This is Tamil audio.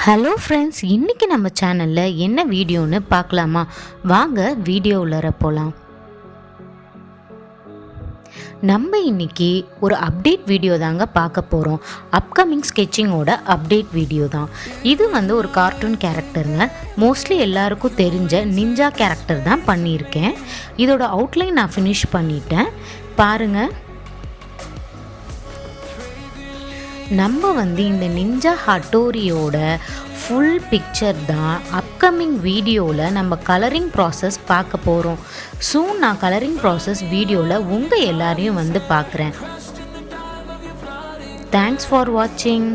ஹலோ ஃப்ரெண்ட்ஸ், இன்றைக்கி நம்ம சேனலில் என்ன வீடியோன்னு பார்க்கலாமா? வாங்க வீடியோவில் போகலாம். நம்ம இன்றைக்கி ஒரு அப்டேட் வீடியோ தாங்க பார்க்க போகிறோம். அப்கமிங் ஸ்கெட்சிங்கோட அப்டேட் வீடியோ தான் இது. ஒரு கார்ட்டூன் கேரக்டருங்க. மோஸ்ட்லி எல்லாருக்கும் தெரிஞ்ச நிஞ்சா கேரக்டர் தான் பண்ணியிருக்கேன். இதோட அவுட்லைன் நான் ஃபினிஷ் பண்ணிட்டேன், பாருங்கள். நம்ம இந்த நிஞ்சா ஹட்டோரியோட ஃபுல் பிக்சர் தான் அப்கமிங் வீடியோவில் நம்ம கலரிங் ப்ராசஸ் பார்க்க போகிறோம். சூன் நான் கலரிங் ப்ராசஸ் வீடியோவில் உங்கள் எல்லாரையும் பார்க்குறேன். தேங்க்ஸ் ஃபார் வாட்சிங்.